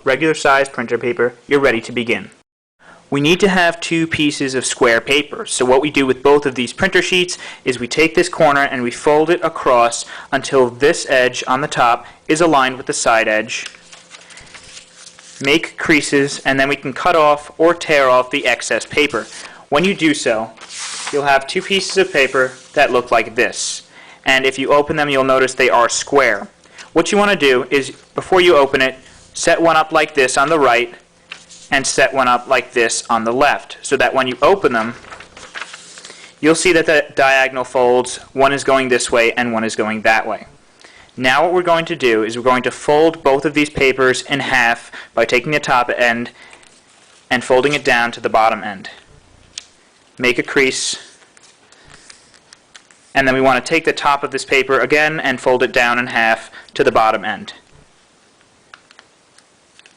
Regular size printer paper, you're ready to begin. We need to have two pieces of square paper. So what we do with both of these printer sheets is we take this corner and we fold it across until this edge on the top is aligned with the side edge. Make creases, and then we can cut off or tear off the excess paper. When you do so, you'll have two pieces of paper that look like this. And if you open them, you'll notice they are square. What you want to do is, before you open it, set one up like this on the right and set one up like this on the left, so that when you open them, you'll see that the diagonal folds, one is going this way and one is going that way. Now what we're going to do is we're going to fold both of these papers in half by taking the top end and folding it down to the bottom end. Make a crease, and then we want to take the top of this paper again and fold it down in half to the bottom end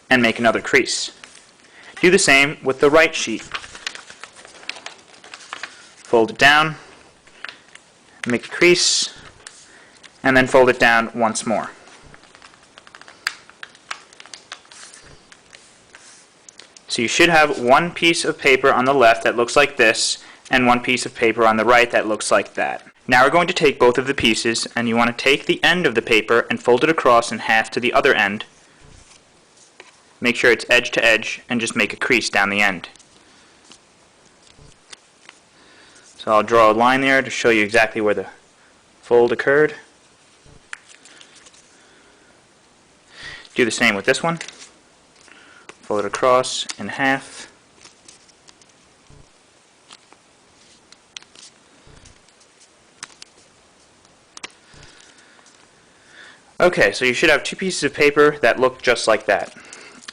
and make another crease. Do the same with the right sheet. Fold it down, make a crease, and then fold it down once more. So you should have one piece of paper on the left that looks like this, and one piece of paper on the right that looks like that. Now we're going to take both of the pieces, and you want to take the end of the paper and fold it across in half to the other end. Make sure it's edge to edge, and just make a crease down the end. So I'll draw a line there to show you exactly where the fold occurred. Do the same with this one. Fold it across in half. Okay, so you should have two pieces of paper that look just like that.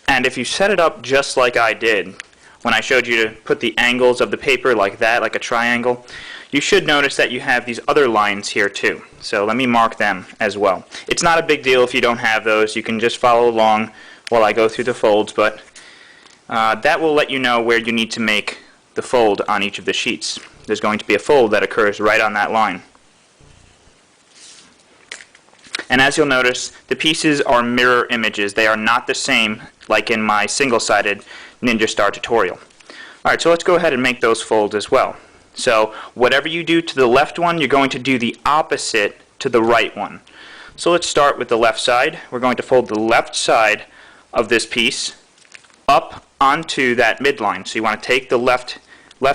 And if you set it up just like I did, when I showed you to put the angles of the paper like that, like a triangle, you should notice that you have these other lines here too. So let me mark them as well. It's not a big deal if you don't have those. You can just follow along while I go through the folds, but that will let you know where you need to make the fold on each of the sheets. There's going to be a fold that occurs right on that line. And as you'll notice, the pieces are mirror images. They are not the same like in my single-sided Ninja Star tutorial. Alright, so let's go ahead and make those folds as well. So whatever you do to the left one, you're going to do the opposite to the right one. So let's start with the left side. We're going to fold the left side of this piece up onto that midline. So you want to take the left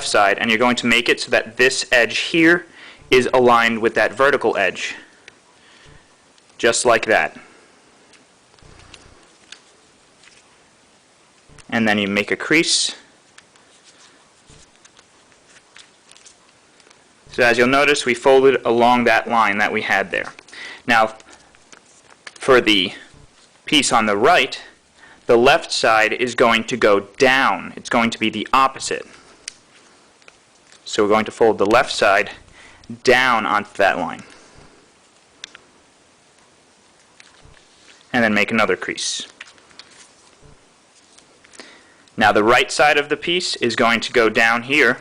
side and you're going to make it so that this edge here is aligned with that vertical edge. Just like that. And then you make a crease. So as you'll notice, we folded along that line that we had there. Now, for the piece on the right, the left side is going to go down. It's going to be the opposite. So we're going to fold the left side down onto that line. And then make another crease. Now the right side of the piece is going to go down here.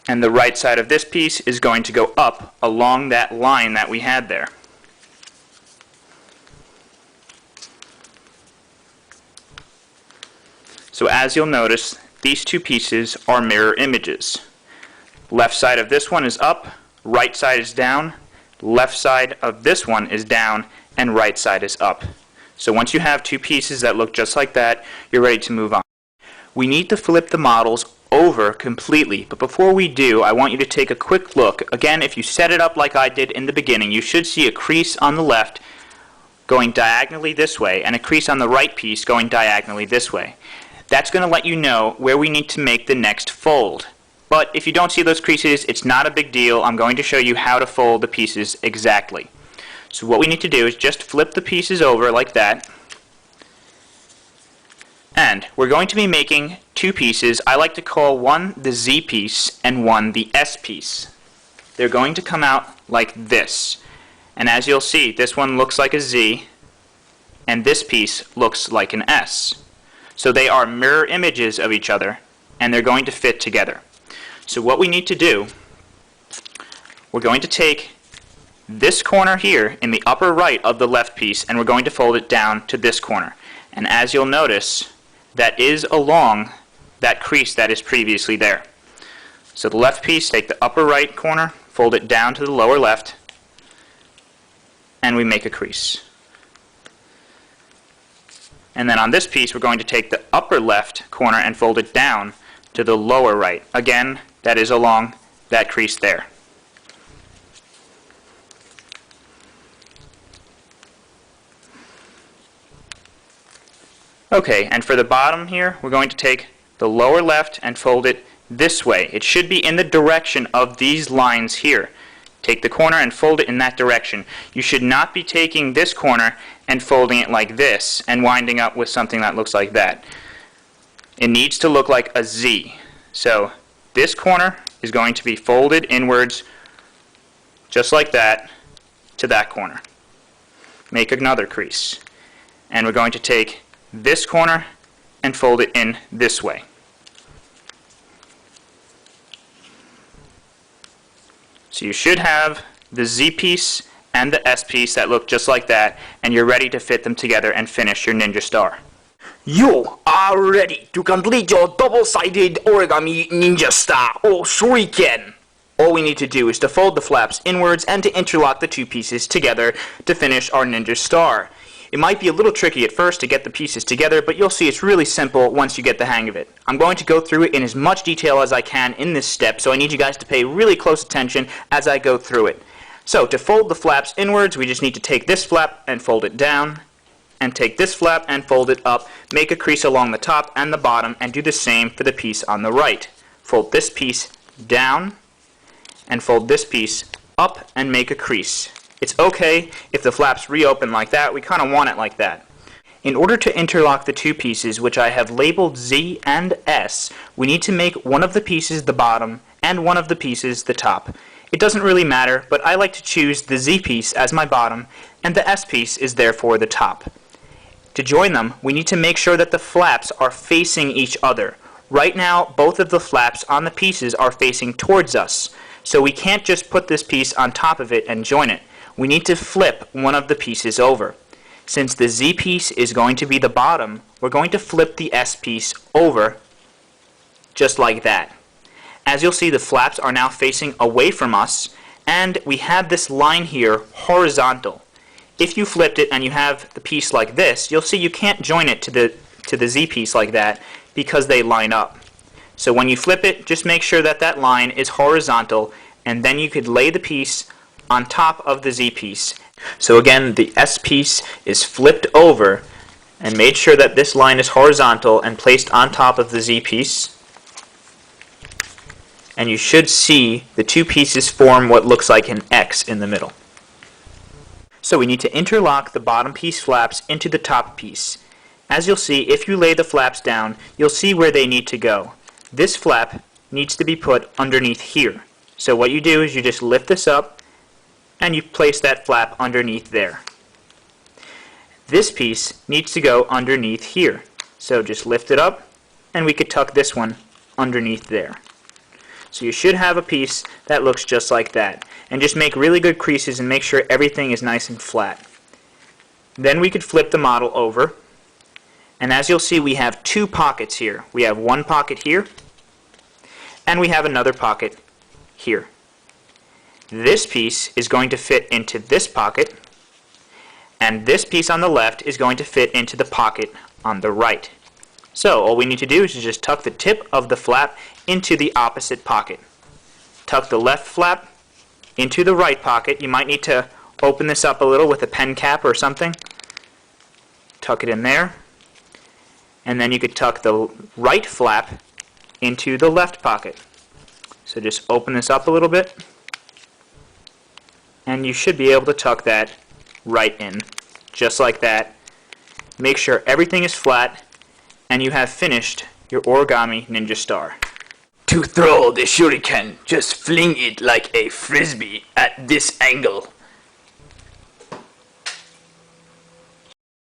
And the right side of this piece is going to go up along that line that we had there. So as you'll notice, these two pieces are mirror images. Left side of this one is up, right side is down, left side of this one is down, and right side is up. So once you have two pieces that look just like that, you're ready to move on. We need to flip the models over completely, but before we do, I want you to take a quick look. Again, if you set it up like I did in the beginning, you should see a crease on the left going diagonally this way, and a crease on the right piece going diagonally this way. That's going to let you know where we need to make the next fold. But if you don't see those creases, it's not a big deal. I'm going to show you how to fold the pieces exactly. So what we need to do is just flip the pieces over like that. And we're going to be making two pieces. I like to call one the Z piece and one the S piece. They're going to come out like this. And as you'll see, this one looks like a Z, and this piece looks like an S. So they are mirror images of each other, and they're going to fit together. So what we need to do, we're going to take this corner here in the upper right of the left piece, and we're going to fold it down to this corner. And as you'll notice, that is along that crease that is previously there. So the left piece, take the upper right corner, fold it down to the lower left, and we make a crease. And then on this piece, we're going to take the upper left corner and fold it down to the lower right. Again, that is along that crease there. Okay, and for the bottom here, we're going to take the lower left and fold it this way. It should be in the direction of these lines here. Take the corner and fold it in that direction. You should not be taking this corner and folding it like this and winding up with something that looks like that. It needs to look like a Z. So this corner is going to be folded inwards just like that to that corner. Make another crease. And we're going to take this corner and fold it in this way. So you should have the Z piece and the S piece that look just like that, and you're ready to fit them together and finish your ninja star. You are ready to complete your double-sided origami ninja star or shuriken. All we need to do is to fold the flaps inwards and to interlock the two pieces together to finish our ninja star. It might be a little tricky at first to get the pieces together, but you'll see it's really simple once you get the hang of it. I'm going to go through it in as much detail as I can in this step, so I need you guys to pay really close attention as I go through it. So to fold the flaps inwards, we just need to take this flap and fold it down, and take this flap and fold it up, make a crease along the top and the bottom, and do the same for the piece on the right. Fold this piece down, and fold this piece up and make a crease. It's okay if the flaps reopen like that. We kind of want it like that. In order to interlock the two pieces, which I have labeled Z and S, we need to make one of the pieces the bottom and one of the pieces the top. It doesn't really matter, but I like to choose the Z piece as my bottom, and the S piece is therefore the top. To join them, we need to make sure that the flaps are facing each other. Right now, both of the flaps on the pieces are facing towards us, so we can't just put this piece on top of it and join it. We need to flip one of the pieces over. Since the Z piece is going to be the bottom, we're going to flip the S piece over just like that. As you'll see, the flaps are now facing away from us, and we have this line here horizontal. If you flipped it and you have the piece like this, you'll see you can't join it to the Z piece like that because they line up. So when you flip it, just make sure that that line is horizontal, and then you could lay the piece on top of the Z piece. So again, the S piece is flipped over and made sure that this line is horizontal and placed on top of the Z piece. And you should see the two pieces form what looks like an X in the middle. So we need to interlock the bottom piece flaps into the top piece. As you'll see, if you lay the flaps down, you'll see where they need to go. This flap needs to be put underneath here. So what you do is you just lift this up and you place that flap underneath there. This piece needs to go underneath here. So just lift it up and we could tuck this one underneath there. So you should have a piece that looks just like that. And just make really good creases and make sure everything is nice and flat. Then we could flip the model over. And as you'll see, we have two pockets here. We have one pocket here, and we have another pocket here. This piece is going to fit into this pocket, and this piece on the left is going to fit into the pocket on the right. So all we need to do is just tuck the tip of the flap into the opposite pocket. Tuck the left flap into the right pocket. You might need to open this up a little with a pen cap or something. Tuck it in there. And then you could tuck the right flap into the left pocket. So just open this up a little bit, and you should be able to tuck that right in, just like that. Make sure everything is flat, and you have finished your origami ninja star. To throw the shuriken, just fling it like a frisbee at this angle.